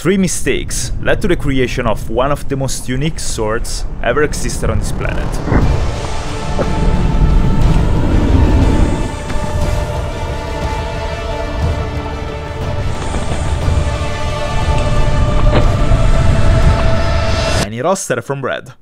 3 mistakes led to the creation of one of the most unique swords ever existed on this planet. And it all started from bread.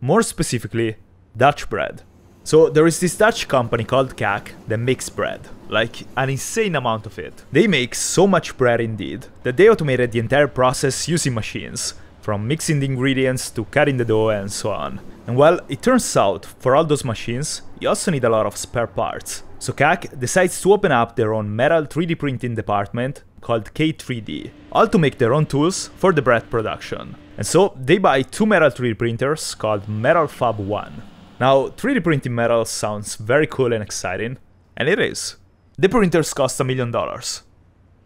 More specifically, Dutch bread. So there is this Dutch company called Kak that makes bread, like an insane amount of it. They make so much bread indeed that they automated the entire process using machines, from mixing the ingredients to cutting the dough and so on. And well, it turns out, for all those machines, you also need a lot of spare parts. So Kak decides to open up their own metal 3D printing department called K3D, all to make their own tools for the bread production. And so they buy 2 metal 3D printers called Metal Fab 1. Now, 3D printing metal sounds very cool and exciting, and it is. The printers cost $1 million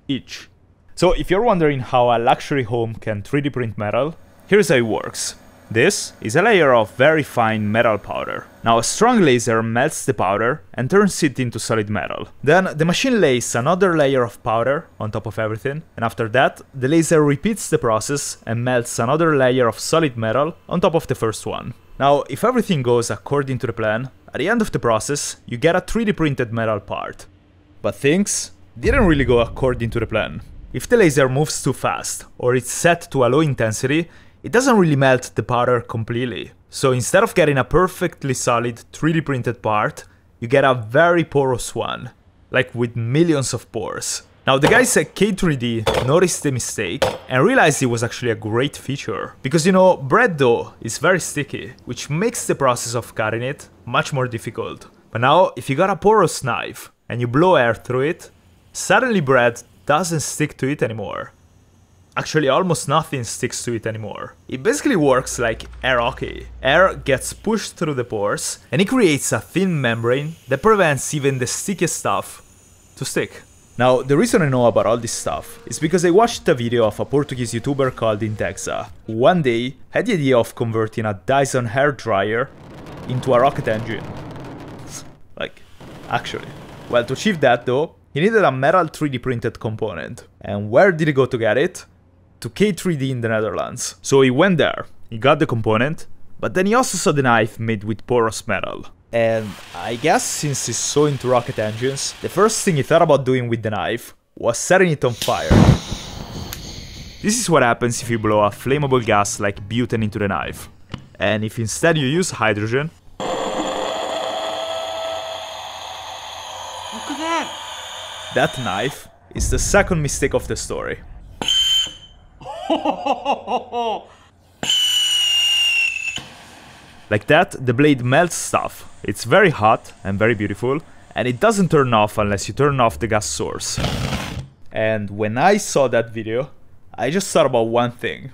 each. So if you're wondering how a luxury home can 3D print metal, here's how it works. This is a layer of very fine metal powder. Now a strong laser melts the powder and turns it into solid metal. Then the machine lays another layer of powder on top of everything, and after that the laser repeats the process and melts another layer of solid metal on top of the first one. Now if everything goes according to the plan, at the end of the process you get a 3D printed metal part. But things didn't really go according to the plan. If the laser moves too fast or it's set to a low intensity, it doesn't really melt the powder completely. So instead of getting a perfectly solid 3D printed part, you get a very porous one, like with millions of pores. Now the guys at K3D noticed the mistake and realized it was actually a great feature. Because you know, bread dough is very sticky, which makes the process of cutting it much more difficult. But now, if you got a porous knife and you blow air through it, suddenly bread doesn't stick to it anymore. Actually, almost nothing sticks to it anymore. It basically works like air hockey. Air gets pushed through the pores, and it creates a thin membrane that prevents even the stickiest stuff to stick. Now, the reason I know about all this stuff is because I watched a video of a Portuguese YouTuber called Intexa, who one day had the idea of converting a Dyson hairdryer into a rocket engine. Like, actually. Well, to achieve that though, he needed a metal 3D printed component. And where did he go to get it? To K3D in the Netherlands. So he went there, he got the component, but then he also saw the knife made with porous metal. And I guess since he's so into rocket engines, the first thing he thought about doing with the knife was setting it on fire. This is what happens if you blow a flammable gas like butane into the knife. And if instead you use hydrogen... Look at that! That knife is the second mistake of the story. Like that, the blade melts stuff. It's very hot and very beautiful, and it doesn't turn off unless you turn off the gas source. And when I saw that video, I just thought about one thing.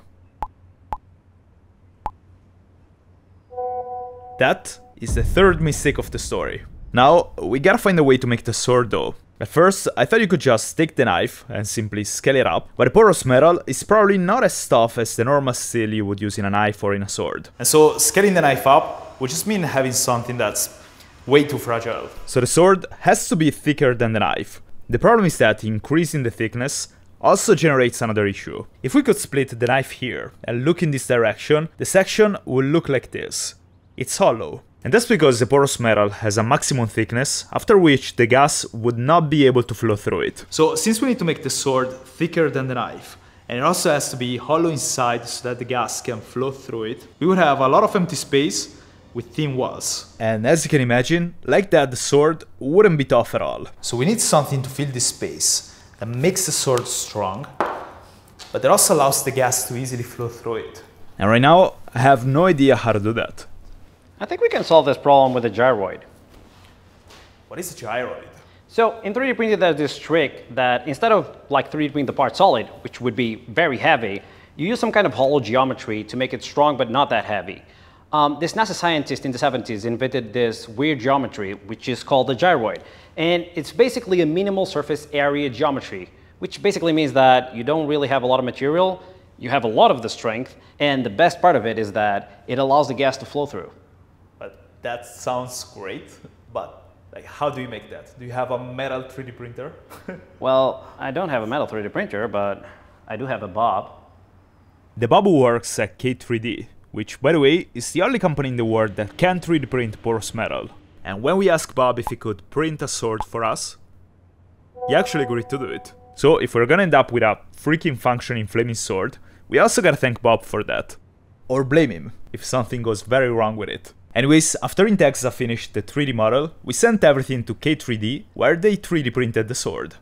That is the third mistake of the story. Now, we gotta find a way to make the sword though. At first, I thought you could just take the knife and simply scale it up, but the porous metal is probably not as tough as the normal steel you would use in a knife or in a sword. And so, scaling the knife up would just mean having something that's way too fragile. So the sword has to be thicker than the knife. The problem is that increasing the thickness also generates another issue. If we could split the knife here and look in this direction, the section will look like this. It's hollow. And that's because the porous metal has a maximum thickness, after which the gas would not be able to flow through it. So since we need to make the sword thicker than the knife, and it also has to be hollow inside so that the gas can flow through it, we would have a lot of empty space with thin walls. And as you can imagine, like that the sword wouldn't be tough at all. So we need something to fill this space that makes the sword strong, but that also allows the gas to easily flow through it. And right now, I have no idea how to do that. I think we can solve this problem with a gyroid. What is a gyroid? So in 3D printing, there's this trick that instead of like 3D printing the part solid, which would be very heavy, you use some kind of hollow geometry to make it strong but not that heavy. This NASA scientist in the 70s invented this weird geometry, which is called the gyroid. And it's basically a minimal surface area geometry, which basically means that you don't really have a lot of material, you have a lot of the strength, and the best part of it is that it allows the gas to flow through. That sounds great, but like, how do you make that? Do you have a metal 3D printer? Well, I don't have a metal 3D printer, but I do have a bob. The Babu works at K3D, which, by the way, is the only company in the world that can 3D print porous metal. And when we asked Bob if he could print a sword for us, he actually agreed to do it. So if we're gonna end up with a freaking functioning flaming sword, we also gotta thank Bob for that. Or blame him, if something goes very wrong with it. Anyways, after Intexa finished the 3D model, we sent everything to K3D, where they 3D printed the sword.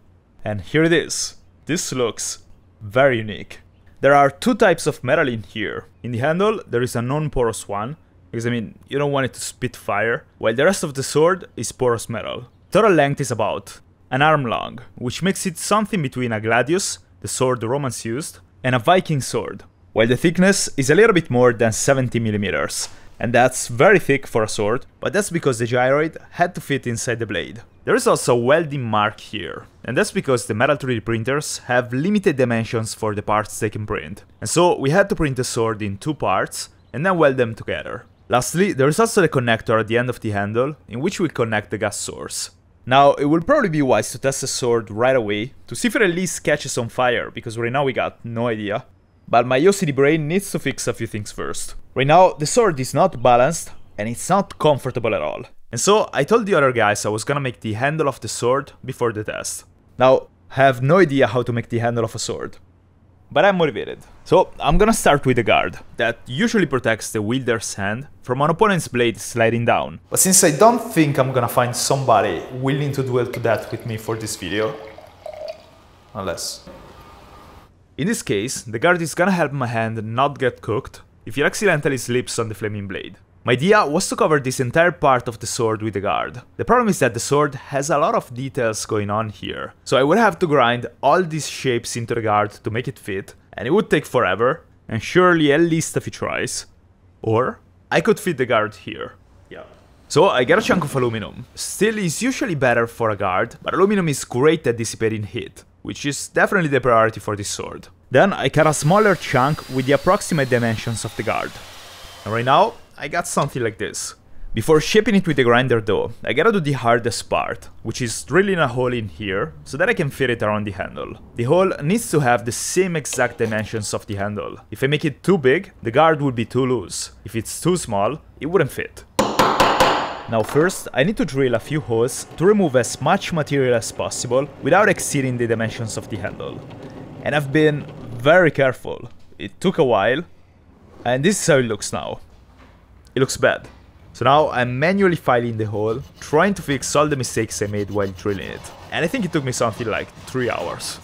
And here it is. This looks very unique. There are two types of metal in here. In the handle, there is a non-porous one, because I mean, you don't want it to spit fire, while the rest of the sword is porous metal. Total length is about an arm long, which makes it something between a gladius, the sword the Romans used, and a Viking sword, while the thickness is a little bit more than 70 millimeters. And that's very thick for a sword, but that's because the gyroid had to fit inside the blade. There is also a welding mark here, and that's because the metal 3D printers have limited dimensions for the parts they can print. And so we had to print the sword in two parts, and then weld them together. Lastly, there is also the connector at the end of the handle, in which we connect the gas source. Now, it would probably be wise to test the sword right away, to see if it at least catches on fire, because right now we got no idea. But my OCD brain needs to fix a few things first. Right now, the sword is not balanced, and it's not comfortable at all. And so, I told the other guys I was gonna make the handle of the sword before the test. Now, I have no idea how to make the handle of a sword, but I'm motivated. So, I'm gonna start with the guard, that usually protects the wielder's hand from an opponent's blade sliding down. But since I don't think I'm gonna find somebody willing to duel to death with me for this video, unless... In this case, the guard is gonna help my hand not get cooked if it accidentally slips on the flaming blade. My idea was to cover this entire part of the sword with the guard. The problem is that the sword has a lot of details going on here, so I would have to grind all these shapes into the guard to make it fit, and it would take forever, and surely at least a few tries. Or I could fit the guard here. Yeah. So I got a chunk of aluminum. Steel is usually better for a guard, but aluminum is great at dissipating heat, which is definitely the priority for this sword. Then I cut a smaller chunk with the approximate dimensions of the guard. And right now, I got something like this. Before shaping it with the grinder though, I gotta do the hardest part, which is drilling a hole in here, so that I can fit it around the handle. The hole needs to have the same exact dimensions of the handle. If I make it too big, the guard would be too loose. If it's too small, it wouldn't fit. Now first, I need to drill a few holes to remove as much material as possible without exceeding the dimensions of the handle. And I've been very careful. It took a while, and this is how it looks now. It looks bad. So now I'm manually filing the hole, trying to fix all the mistakes I made while drilling it. And I think it took me something like 3 hours.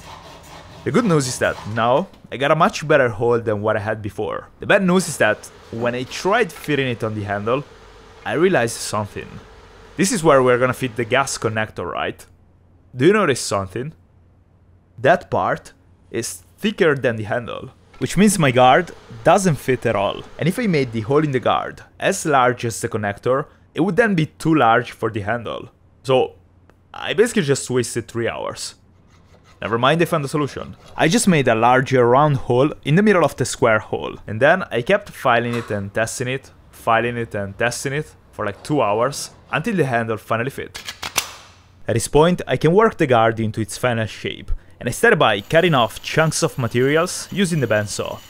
The good news is that now I got a much better hole than what I had before. The bad news is that when I tried fitting it on the handle, I realized something. This is where we're gonna fit the gas connector, right? Do you notice something? That part is thicker than the handle, which means my guard doesn't fit at all. And if I made the hole in the guard as large as the connector, it would then be too large for the handle. So I basically just wasted 3 hours. Never mind, I found a solution. I just made a larger round hole in the middle of the square hole, and then I kept filing it and testing it, filing it and testing it for like 2 hours until the handle finally fit. At this point, I can work the guard into its final shape, and I started by cutting off chunks of materials using the bandsaw.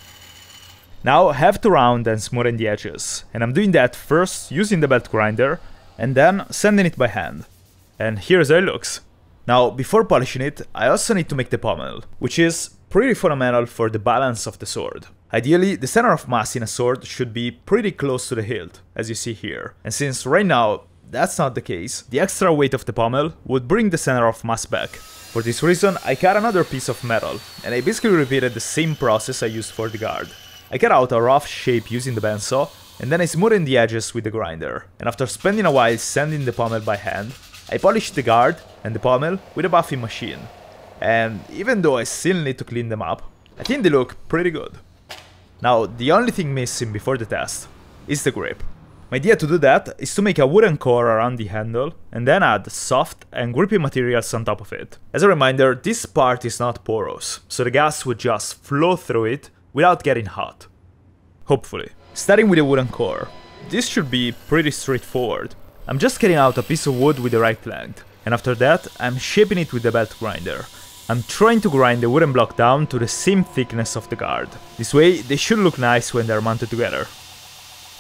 Now I have to round and smoothen the edges, and I'm doing that first using the belt grinder, and then sanding it by hand. And here's how it looks. Now, before polishing it, I also need to make the pommel, which is pretty fundamental for the balance of the sword. Ideally, the center of mass in a sword should be pretty close to the hilt, as you see here. And since right now that's not the case, the extra weight of the pommel would bring the center of mass back. For this reason, I cut another piece of metal, and I basically repeated the same process I used for the guard. I cut out a rough shape using the bandsaw, and then I smoothed the edges with the grinder. And after spending a while sanding the pommel by hand, I polished the guard and the pommel with a buffing machine. And even though I still need to clean them up, I think they look pretty good. Now, the only thing missing before the test is the grip. My idea to do that is to make a wooden core around the handle and then add soft and grippy materials on top of it. As a reminder, this part is not porous, so the gas would just flow through it without getting hot. Hopefully. Starting with a wooden core, this should be pretty straightforward. I'm just cutting out a piece of wood with the right length, and after that I'm shaping it with the belt grinder. I'm trying to grind the wooden block down to the same thickness of the guard. This way, they should look nice when they're mounted together.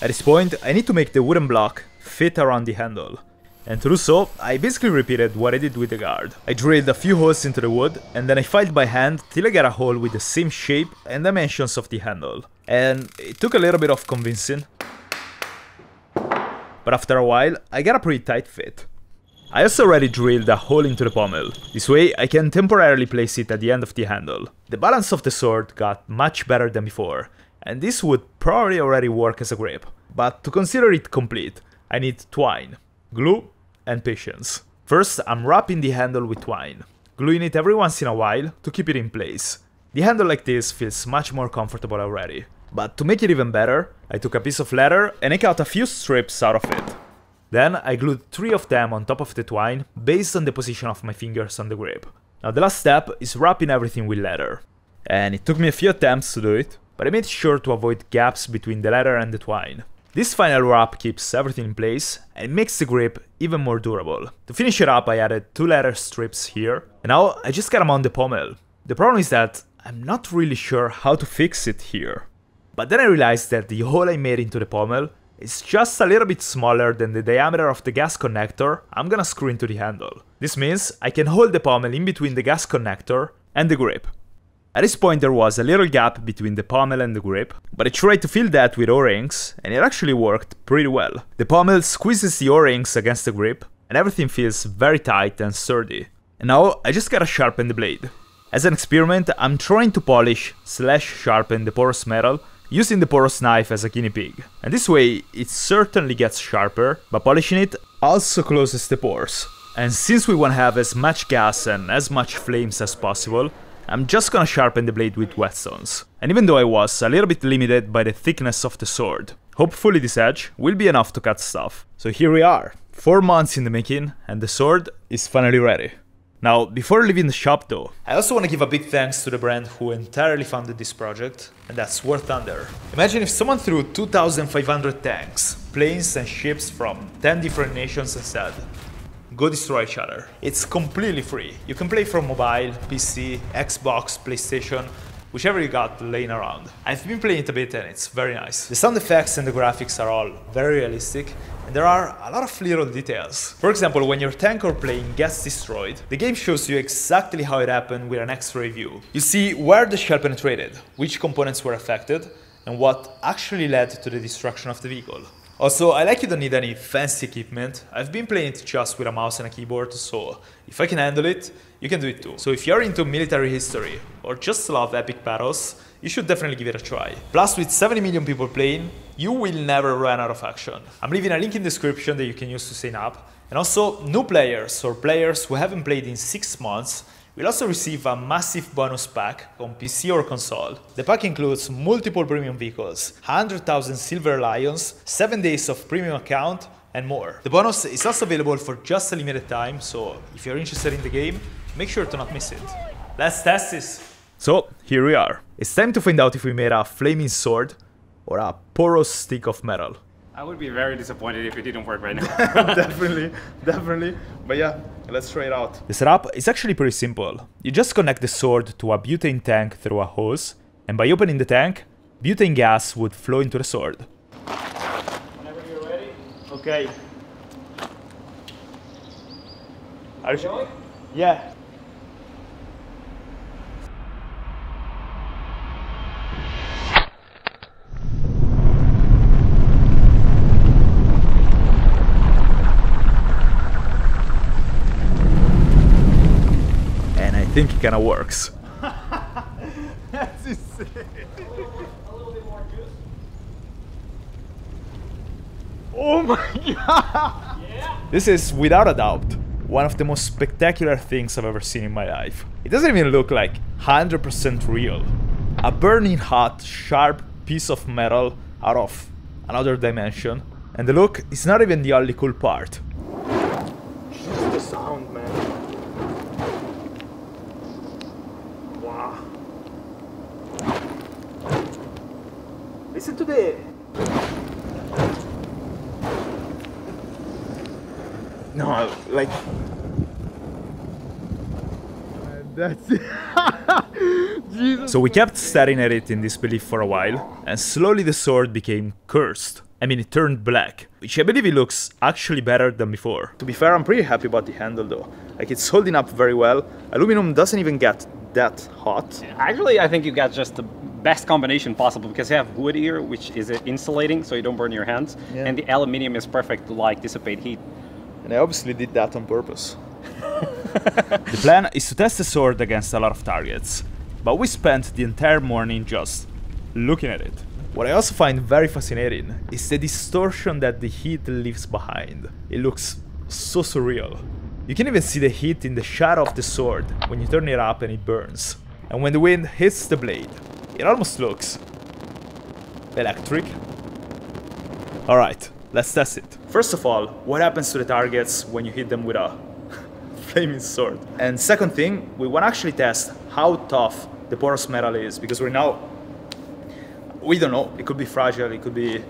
At this point, I need to make the wooden block fit around the handle. And to do so, I basically repeated what I did with the guard. I drilled a few holes into the wood, and then I filed by hand till I got a hole with the same shape and dimensions of the handle. And it took a little bit of convincing, but after a while, I got a pretty tight fit. I also already drilled a hole into the pommel. This way, I can temporarily place it at the end of the handle. The balance of the sword got much better than before, and this would probably already work as a grip. But to consider it complete, I need twine, glue, and patience. First, I'm wrapping the handle with twine, gluing it every once in a while to keep it in place. The handle like this feels much more comfortable already. But to make it even better, I took a piece of leather and I cut a few strips out of it. Then I glued 3 of them on top of the twine based on the position of my fingers on the grip. Now the last step is wrapping everything with leather. And it took me a few attempts to do it, but I made sure to avoid gaps between the leather and the twine. This final wrap keeps everything in place and makes the grip even more durable. To finish it up, I added 2 leather strips here, and now I just gotta mount the pommel. The problem is that I'm not really sure how to fix it here. But then I realized that the hole I made into the pommel is just a little bit smaller than the diameter of the gas connector I'm gonna screw into the handle. This means I can hold the pommel in between the gas connector and the grip. At this point there was a little gap between the pommel and the grip, but I tried to fill that with O-rings and it actually worked pretty well. The pommel squeezes the O-rings against the grip and everything feels very tight and sturdy. And now I just gotta sharpen the blade. As an experiment, I'm trying to polish/sharpen the porous metal using the porous knife as a guinea pig. And this way it certainly gets sharper, but polishing it also closes the pores. And since we want to have as much gas and as much flames as possible, I'm just gonna sharpen the blade with whetstones. And even though I was a little bit limited by the thickness of the sword, hopefully this edge will be enough to cut stuff. So here we are, 4 months in the making, and the sword is finally ready. Now, before leaving the shop though, I also want to give a big thanks to the brand who entirely funded this project, and that's War Thunder. Imagine if someone threw 2,500 tanks, planes and ships from 10 different nations and said, go destroy each other. It's completely free. You can play from mobile, PC, Xbox, PlayStation, whichever you got laying around. I've been playing it a bit and it's very nice. The sound effects and the graphics are all very realistic, and there are a lot of little details. For example, when your tank or plane gets destroyed, the game shows you exactly how it happened with an X-ray view. You see where the shell penetrated, which components were affected, and what actually led to the destruction of the vehicle. Also, I like you don't need any fancy equipment. I've been playing it just with a mouse and a keyboard, so if I can handle it, you can do it too. So if you're into military history, or just love epic battles, you should definitely give it a try. Plus, with 70 million people playing, you will never run out of action. I'm leaving a link in the description that you can use to sign up. And also, new players or players who haven't played in 6 months will also receive a massive bonus pack on PC or console. The pack includes multiple premium vehicles, 100,000 silver lions, 7 days of premium account, and more. The bonus is also available for just a limited time, so if you're interested in the game, make sure to not miss it. Let's test this! So, here we are. It's time to find out if we made a flaming sword or a porous stick of metal. I would be very disappointed if it didn't work right now. Definitely. But yeah, let's try it out. The setup is actually pretty simple. You just connect the sword to a butane tank through a hose, and by opening the tank, butane gas would flow into the sword. Whenever you're ready. Okay. Are you Going? Yeah. I think it kinda works. That's insane. A little bit more juice. Oh my god! Yeah. This is, without a doubt, one of the most spectacular things I've ever seen in my life. It doesn't even look like 100% real. A burning hot, sharp piece of metal out of another dimension. And the look is not even the only cool part. Just the sound, man. Wow. Listen to the... No, like... That's it. Jesus. So we kept staring at it in disbelief for a while, and slowly the sword became cursed. I mean, it turned black, which I believe it looks actually better than before. To be fair, I'm pretty happy about the handle though. Like, it's holding up very well. Aluminum doesn't even get that hot. Actually, I think you got just the best combination possible, because you have wood here, which is insulating so you don't burn your hands, and the aluminium is perfect to like dissipate heat. And I obviously did that on purpose. The plan is to test the sword against a lot of targets, but we spent the entire morning just looking at it. What I also find very fascinating is the distortion that the heat leaves behind. It looks so surreal. You can even see the heat in the shadow of the sword when you turn it up and it burns. And when the wind hits the blade, it almost looks electric. Alright, let's test it. First of all, what happens to the targets when you hit them with a flaming sword? And second thing, we want to actually test how tough the porous metal is, because right now, we don't know. It could be fragile, it could be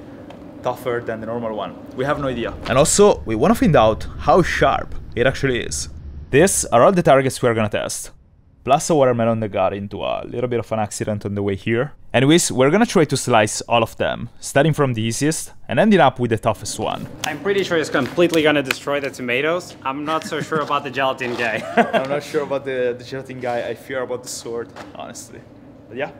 tougher than the normal one. We have no idea. And also, we want to find out how sharp it actually is. These are all the targets we are gonna test, plus a watermelon that got into a little bit of an accident on the way here. Anyways, we're gonna try to slice all of them, starting from the easiest and ending up with the toughest one. I'm pretty sure it's completely gonna destroy the tomatoes. I'm not so sure about the gelatin guy. I'm not sure about the gelatin guy. I fear about the sword, honestly. But yeah,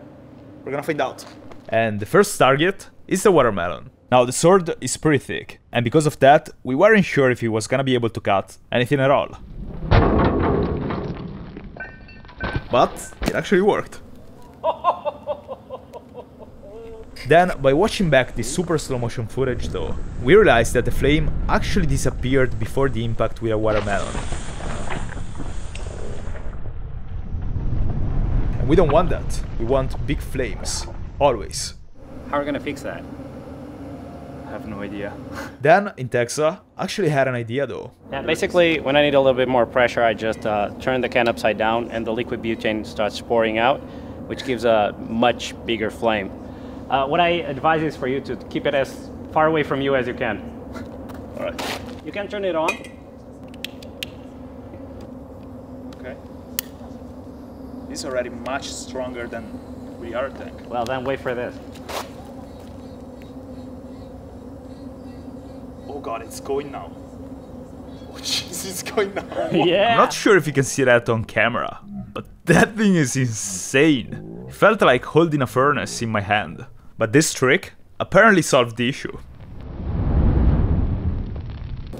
we're gonna find out. And the first target is the watermelon. Now, the sword is pretty thick, and because of that, we weren't sure if he was gonna be able to cut anything at all. But it actually worked. Then, by watching back the super slow motion footage though, we realized that the flame actually disappeared before the impact with a watermelon. And we don't want that. We want big flames. Always. How are we gonna fix that? I have no idea. Dan, in Texas, actually had an idea though. Yeah, basically, when I need a little bit more pressure, I just turn the can upside down and the liquid butane starts pouring out, which gives a much bigger flame. What I advise is for you to keep it as far away from you as you can. Alright. You can turn it on. Okay. This is already much stronger than the other tank. Well, then wait for this. Oh god, it's going now. Oh jeez, it's going now. Yeah. I'm not sure if you can see that on camera, but that thing is insane. It felt like holding a furnace in my hand. But this trick apparently solved the issue.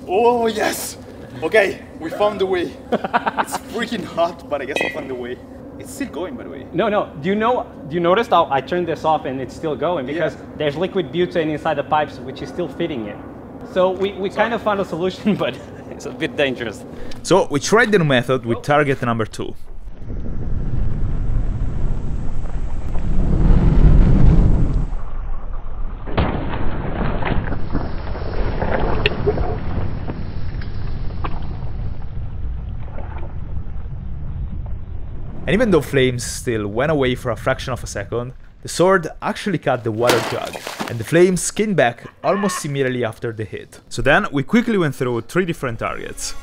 Oh yes! Okay, we found the way. It's freaking hot, but I guess we found the way. It's still going, by the way. No. Do you notice how I turned this off and it's still going? Because there's liquid butane inside the pipes, which is still fitting it. So we kind of found a solution, but it's a bit dangerous. So we tried the new method with target number 2. And even though flames still went away for a fraction of a second, the sword actually cut the water jug, and the flames came back almost immediately after the hit. So then we quickly went through 3 different targets.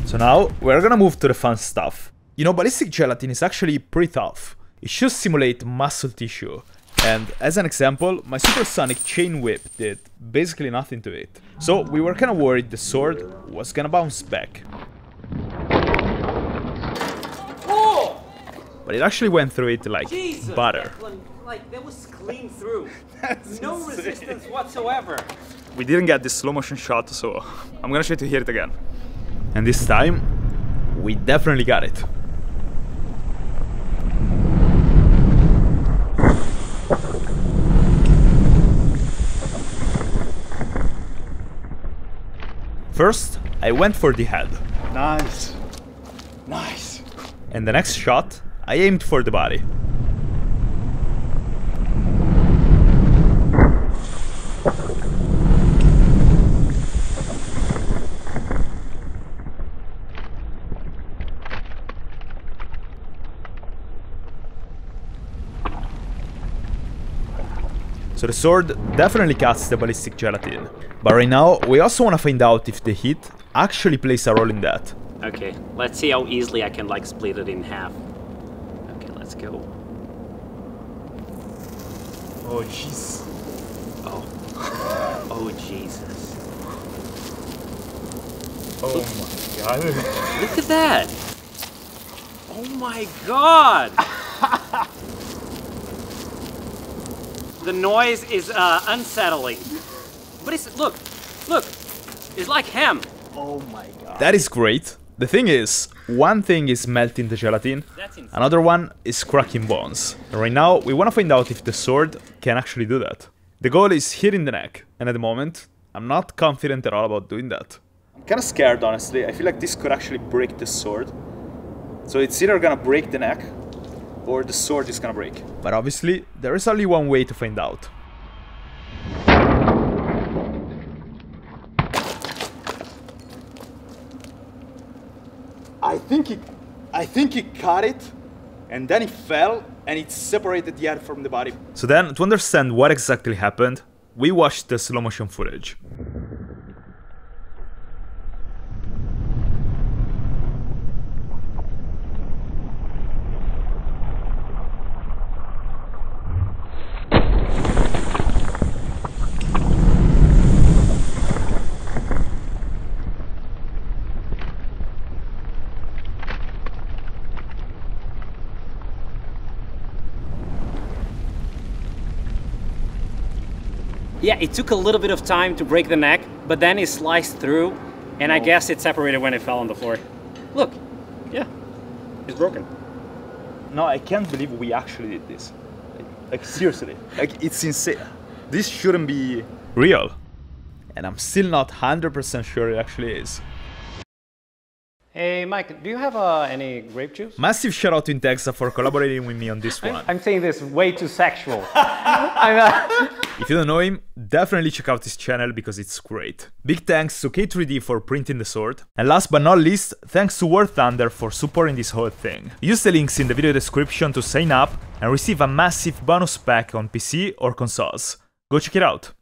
So now, we're gonna move to the fun stuff. You know, ballistic gelatin is actually pretty tough. It should simulate muscle tissue. And as an example, my supersonic chain whip did basically nothing to it. So we were kinda worried the sword was gonna bounce back. Oh! But it actually went through it like Jesus, butter. like that was clean through. That's No insane. resistance whatsoever. We didn't get this slow motion shot, so I'm gonna try to hit it again. And this time, we definitely got it. First, I went for the head. Nice. Nice. And the next shot, I aimed for the body. So the sword definitely cuts the ballistic gelatin. But right now, we also want to find out if the heat actually plays a role in that. Okay, let's see how easily I can like split it in half. Okay, let's go. Oh, jeez. Oh. Oh, Jesus. Oh my god. Look at that. Oh my god. The noise is unsettling. But it's, look, it's like ham. Oh my god. That is great. The thing is, one thing is melting the gelatin, That's insane. another one is cracking bones. And right now, we want to find out if the sword can actually do that. The goal is here in the neck, and at the moment, I'm not confident at all about doing that. I'm kind of scared, honestly. I feel like this could actually break the sword. So it's either gonna break the neck, or the sword is gonna break. But obviously, there is only one way to find out. I think he cut it, and then it fell, and it separated the head from the body. So then, to understand what exactly happened, we watched the slow motion footage. Yeah, it took a little bit of time to break the neck, but then it sliced through, and I guess it separated when it fell on the floor. Look, yeah, it's broken. No, I can't believe we actually did this. Like seriously. Like, it's insane. This shouldn't be... Real. And I'm still not 100% sure it actually is. Hey, Mike, do you have any grape juice? Massive shout out to Intexa for collaborating with me on this one. I'm saying this way too sexual. If you don't know him, definitely check out his channel because it's great. Big thanks to K3D for printing the sword. And last but not least, thanks to War Thunder for supporting this whole thing. Use the links in the video description to sign up and receive a massive bonus pack on PC or consoles. Go check it out.